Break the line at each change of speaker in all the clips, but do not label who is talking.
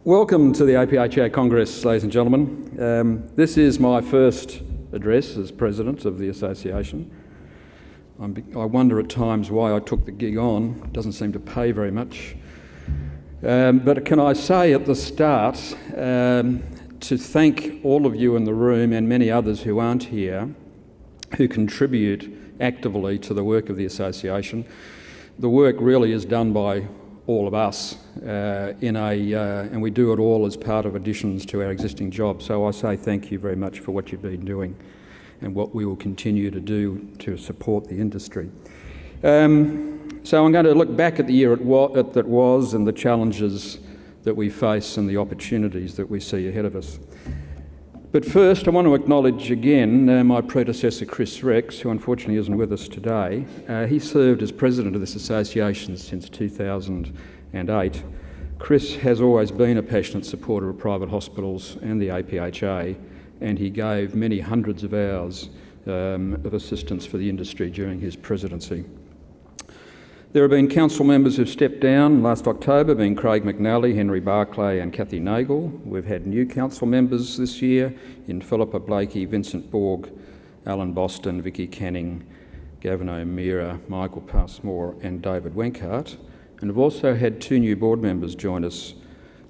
Welcome to the APHA Congress, ladies and gentlemen. This is my first address as President of the Association. I wonder at times why I took the gig on. It doesn't seem to pay very much. But can I say at the start to thank all of you in the room and many others who aren't here, who contribute actively to the work of the Association. The work really is done by all of us, and we do it all as part of additions to our existing jobs. So I say thank you very much for what you've been doing and what we will continue to do to support the industry. So I'm going to look back at the year that was and the challenges that we face and the opportunities that we see ahead of us. But first, I want to acknowledge again my predecessor, Chris Rex, who unfortunately isn't with us today. He served as president of this association since 2008. Chris has always been a passionate supporter of private hospitals and the APHA, and he gave many hundreds of hours of assistance for the industry during his presidency. There have been council members who've stepped down last October, being Craig McNally, Henry Barclay and Cathy Nagle. We've had new council members this year in Philippa Blakey, Vincent Borg, Alan Boston, Vicky Canning, Gavin O'Meara, Michael Passmore and David Wenkart. And we've also had two new board members join us,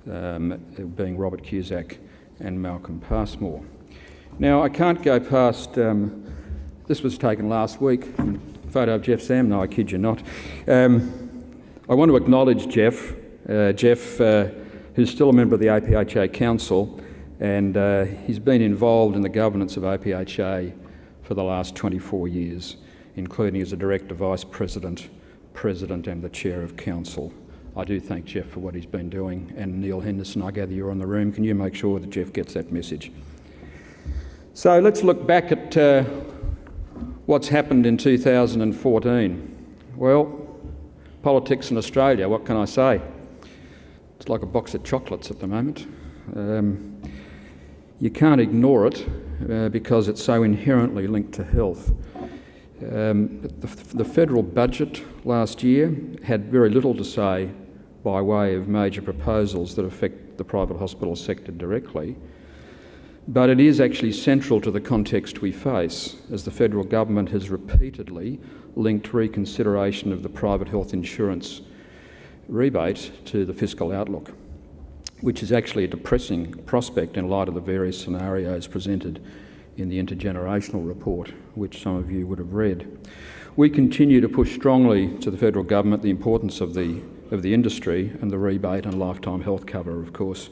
being Robert Cusack and Malcolm Passmore. Now, I can't go past, this was taken last week, photo of Jeff Sam, no, I kid you not. I want to acknowledge Jeff, who's still a member of the APHA Council, and he's been involved in the governance of APHA for the last 24 years, including as a Director, Vice President, President and the Chair of Council. I do thank Jeff for what he's been doing, and Neil Henderson, I gather you're on the room. Can you make sure that Jeff gets that message? So let's look back at what's happened in 2014? Well, politics in Australia, what can I say? It's like a box of chocolates at the moment. You can't ignore it because it's so inherently linked to health. The federal budget last year had very little to say by way of major proposals that affect the private hospital sector directly. But it is actually central to the context we face, as the federal government has repeatedly linked reconsideration of the private health insurance rebate to the fiscal outlook, which is actually a depressing prospect in light of the various scenarios presented in the intergenerational report, which some of you would have read. We continue to push strongly to the federal government the importance of the industry and the rebate and lifetime health cover, of course.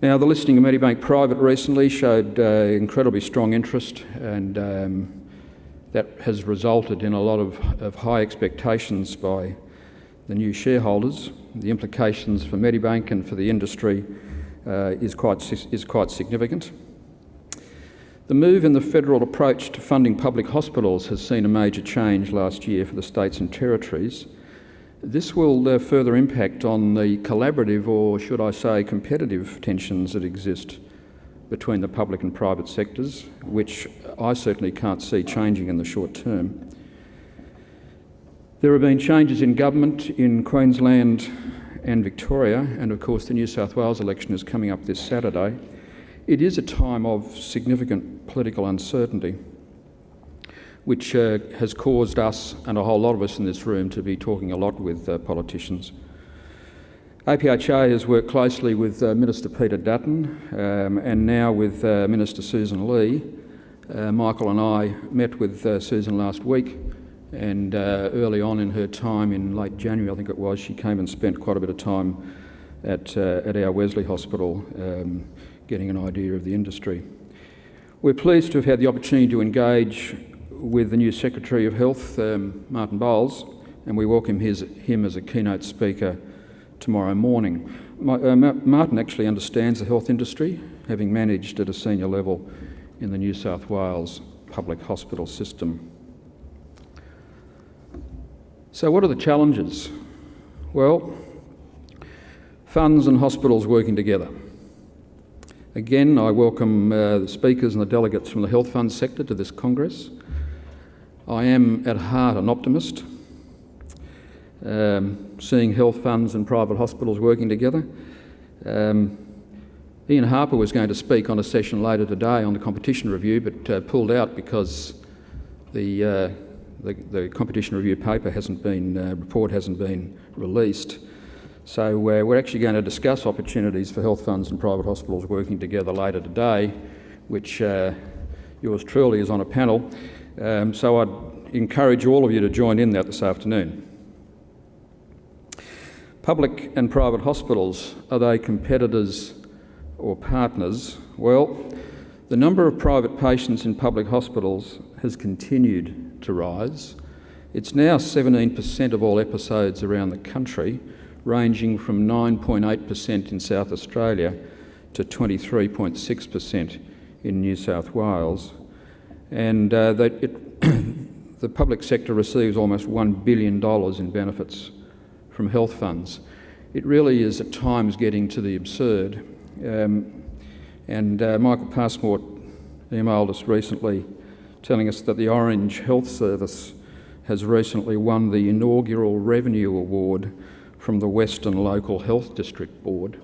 Now, the listing of Medibank Private recently showed incredibly strong interest, and that has resulted in a lot of high expectations by the new shareholders. The implications for Medibank and for the industry is quite significant. The move in the federal approach to funding public hospitals has seen a major change last year for the states and territories. This will further impact on the collaborative, or should I say competitive, tensions that exist between the public and private sectors, which I certainly can't see changing in the short term. There have been changes in government in Queensland and Victoria, and of course the New South Wales election is coming up this Saturday. It is a time of significant political uncertainty, which has caused us and a whole lot of us in this room to be talking a lot with politicians. APHA has worked closely with Minister Peter Dutton and now with Minister Susan Lee. Michael and I met with Susan last week, and early on in her time in late January, I think it was, she came and spent quite a bit of time at our Wesley Hospital getting an idea of the industry. We're pleased to have had the opportunity to engage with the new Secretary of Health, Martin Bowles, and we welcome him as a keynote speaker tomorrow morning. Martin actually understands the health industry, having managed at a senior level in the New South Wales public hospital system. So what are the challenges? Well, funds and hospitals working together. Again, I welcome the speakers and the delegates from the health fund sector to this Congress. I am at heart an optimist. Seeing health funds and private hospitals working together Ian Harper was going to speak on a session later today on the competition review, but pulled out because the competition review paper report hasn't been released. So we're actually going to discuss opportunities for health funds and private hospitals working together later today, which yours truly is on a panel. So I'd encourage all of you to join in that this afternoon. Public and private hospitals, are they competitors or partners? Well, the number of private patients in public hospitals has continued to rise. It's now 17% of all episodes around the country, ranging from 9.8% in South Australia to 23.6% in New South Wales. And the public sector receives almost $1 billion in benefits from health funds. It really is at times getting to the absurd. Michael Passmore emailed us recently telling us that the Orange Health Service has recently won the inaugural Revenue Award from the Western Local Health District Board.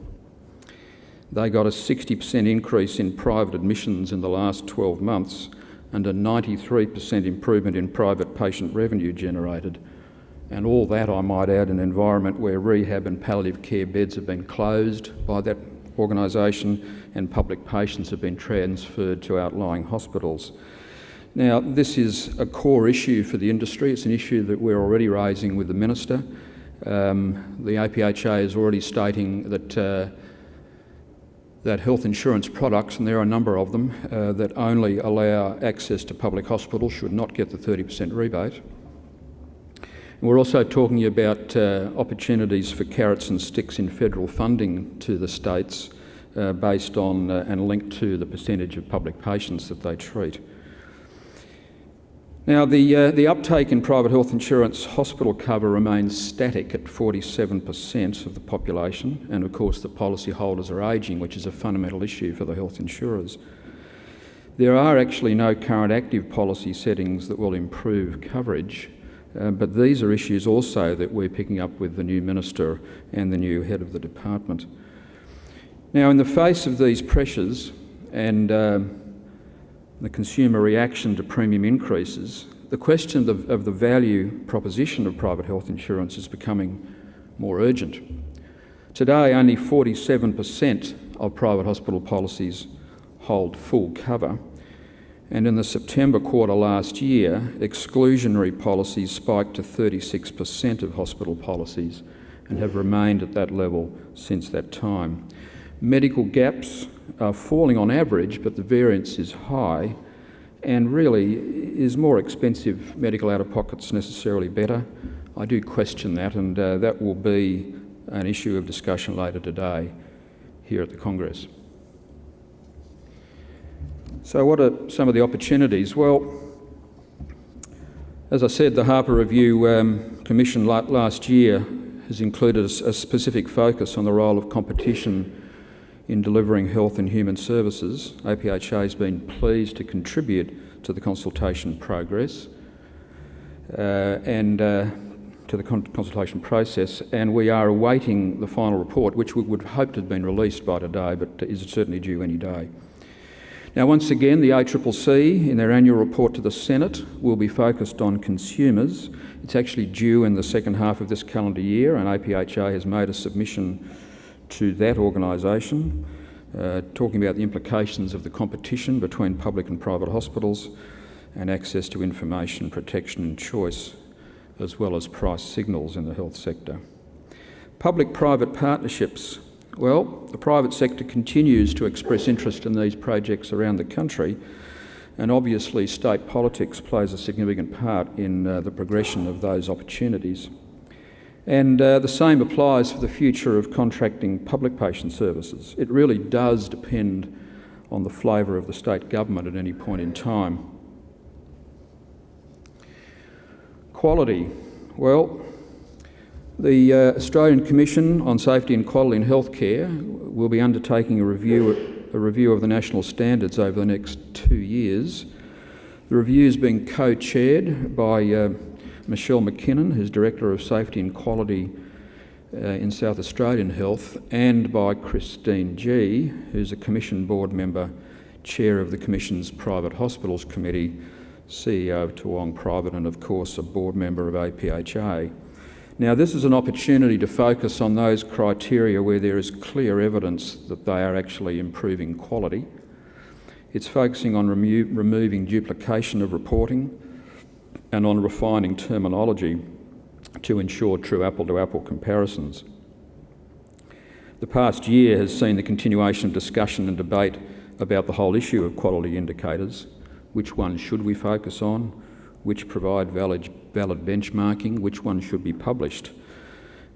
They got a 60% increase in private admissions in the last 12 months and a 93% improvement in private patient revenue generated. And all that, I might add, in an environment where rehab and palliative care beds have been closed by that organisation and public patients have been transferred to outlying hospitals. Now, this is a core issue for the industry. It's an issue that we're already raising with the Minister. The APHA is already stating that that health insurance products, and there are a number of them, that only allow access to public hospitals should not get the 30% rebate. And we're also talking about opportunities for carrots and sticks in federal funding to the states based on and linked to the percentage of public patients that they treat. Now, the uptake in private health insurance hospital cover remains static at 47% of the population, and of course the policyholders are ageing, which is a fundamental issue for the health insurers. There are actually no current active policy settings that will improve coverage, but these are issues also that we're picking up with the new Minister and the new head of the department. Now, in the face of these pressures and the consumer reaction to premium increases, the question of the value proposition of private health insurance is becoming more urgent. Today, only 47% of private hospital policies hold full cover, and in the September quarter last year, exclusionary policies spiked to 36% of hospital policies and have remained at that level since that time. Medical gaps are falling on average, but the variance is high, and really, is more expensive medical out-of-pockets necessarily better? I do question that, and that will be an issue of discussion later today here at the Congress. So what are some of the opportunities? Well, as I said, the Harper Review Commission last year has included a specific focus on the role of competition in delivering health and human services. APHA has been pleased to contribute to the consultation progress and to the consultation process, and we are awaiting the final report, which we would hope to have been released by today, but is certainly due any day. Now, once again, the ACCC, in their annual report to the Senate, will be focused on consumers. It's actually due in the second half of this calendar year, and APHA has made a submission to that organisation, talking about the implications of the competition between public and private hospitals and access to information, protection and choice, as well as price signals in the health sector. Public-private partnerships. Well, the private sector continues to express interest in these projects around the country, and obviously state politics plays a significant part in the progression of those opportunities. And the same applies for the future of contracting public patient services. It really does depend on the flavour of the state government at any point in time. Quality. Well, the Australian Commission on Safety and Quality in Healthcare will be undertaking a review of the national standards over the next 2 years. The review is being co-chaired by Michelle McKinnon, who's Director of Safety and Quality in South Australian Health, and by Christine G, who's a Commission board member, Chair of the Commission's Private Hospitals Committee, CEO of Toowong Private, and of course a board member of APHA. Now, this is an opportunity to focus on those criteria where there is clear evidence that they are actually improving quality. It's focusing on removing duplication of reporting and on refining terminology to ensure true apple-to-apple comparisons. The past year has seen the continuation of discussion and debate about the whole issue of quality indicators. Which ones should we focus on? Which provide valid benchmarking? Which ones should be published?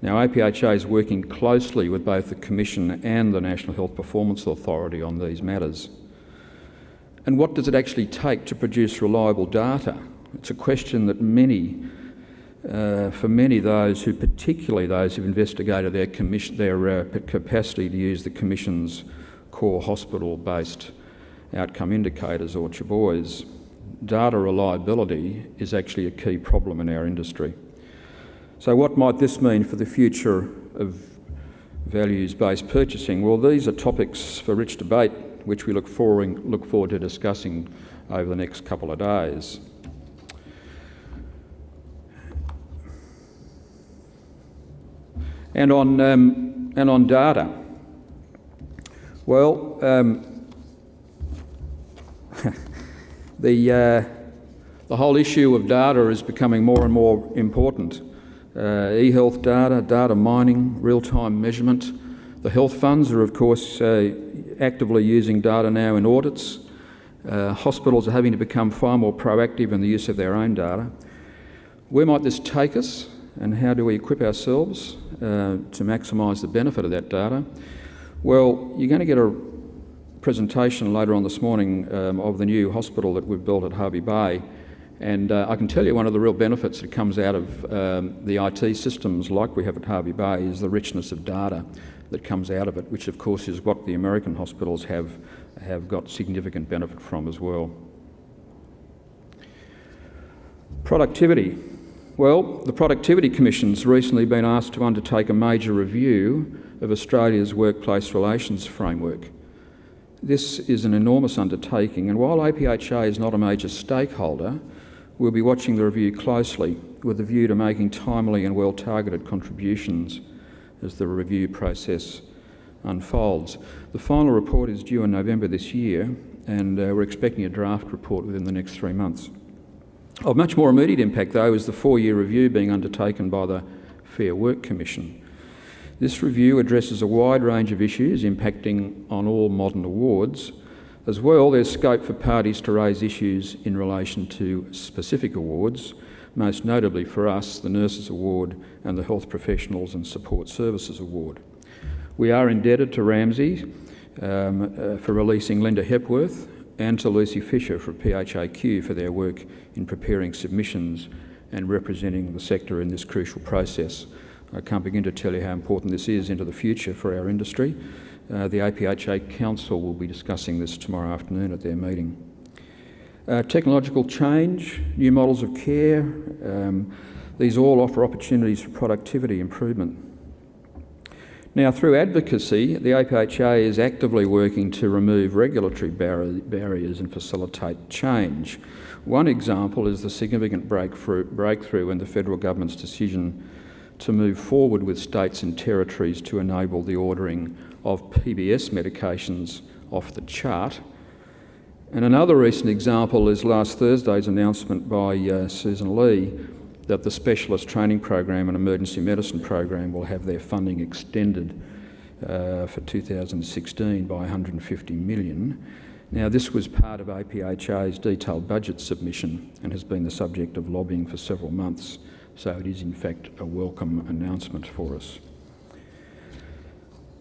Now, APHA is working closely with both the Commission and the National Health Performance Authority on these matters. And what does it actually take to produce reliable data? It's a question that for many those who, particularly those who've investigated their capacity to use the Commission's core hospital-based outcome indicators, or CHBOIs, data reliability is actually a key problem in our industry. So what might this mean for the future of values-based purchasing? Well, these are topics for rich debate, which we look forward to discussing over the next couple of days. And on data, well, the whole issue of data is becoming more and more important. E-health data, data mining, real-time measurement. The health funds are, of course, actively using data now in audits. Hospitals are having to become far more proactive in the use of their own data. Where might this take us, and how do we equip ourselves to maximise the benefit of that data? Well, you're going to get a presentation later on this morning of the new hospital that we've built at Hervey Bay, and I can tell you one of the real benefits that comes out of the IT systems like we have at Hervey Bay is the richness of data that comes out of it, which of course is what the American hospitals have got significant benefit from as well. Productivity. Well, the Productivity Commission's recently been asked to undertake a major review of Australia's workplace relations framework. This is an enormous undertaking, and while APHA is not a major stakeholder, we'll be watching the review closely with a view to making timely and well-targeted contributions as the review process unfolds. The final report is due in November this year, and we're expecting a draft report within the next 3 months. Of much more immediate impact, though, is the 4-year review being undertaken by the Fair Work Commission. This review addresses a wide range of issues impacting on all modern awards. As well, there's scope for parties to raise issues in relation to specific awards, most notably for us, the Nurses Award and the Health Professionals and Support Services Award. We are indebted to Ramsay for releasing Linda Hepworth and to Lucy Fisher for PHAQ for their work in preparing submissions and representing the sector in this crucial process. I can't begin to tell you how important this is into the future for our industry. The APHA Council will be discussing this tomorrow afternoon at their meeting. Technological change, new models of care, these all offer opportunities for productivity improvement. Now, through advocacy, the APHA is actively working to remove regulatory barriers and facilitate change. One example is the significant breakthrough in the federal government's decision to move forward with states and territories to enable the ordering of PBS medications off the chart. And another recent example is last Thursday's announcement by Susan Lee that the Specialist Training Program and Emergency Medicine Program will have their funding extended for 2016 by $150 million. Now, this was part of APHA's detailed budget submission and has been the subject of lobbying for several months, so it is in fact a welcome announcement for us.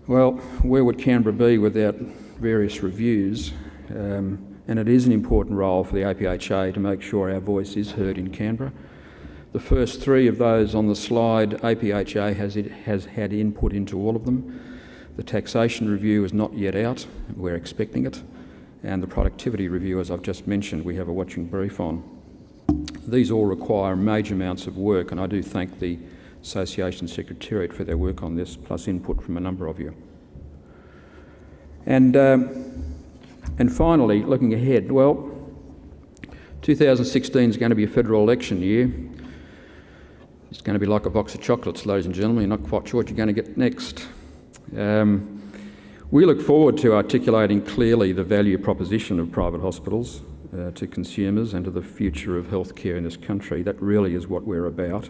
Well, where would Canberra be without various reviews? And it is an important role for the APHA to make sure our voice is heard in Canberra. The first 3 of those on the slide, APHA has had input into all of them. The taxation review is not yet out, we're expecting it. And the productivity review, as I've just mentioned, we have a watching brief on. These all require major amounts of work, and I do thank the Association Secretariat for their work on this, plus input from a number of you. And finally, looking ahead, well, 2016 is going to be a federal election year. It's going to be like a box of chocolates, ladies and gentlemen. You're not quite sure what you're going to get next. We look forward to articulating clearly the value proposition of private hospitals to consumers and to the future of healthcare in this country. That really is what we're about.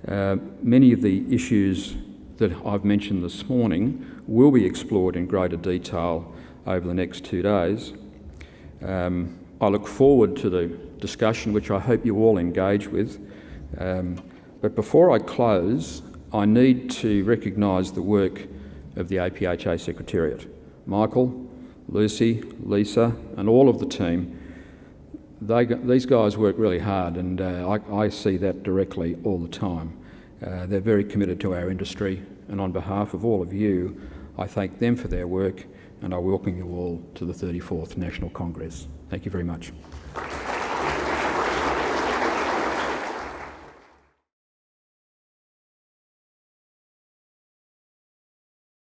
Many of the issues that I've mentioned this morning will be explored in greater detail over the next 2 days. I look forward to the discussion, which I hope you all engage with. But before I close, I need to recognise the work of the APHA Secretariat. Michael, Lucy, Lisa and all of the team, these guys work really hard, and I see that directly all the time. They're very committed to our industry, and on behalf of all of you, I thank them for their work, and I welcome you all to the 34th National Congress. Thank you very much.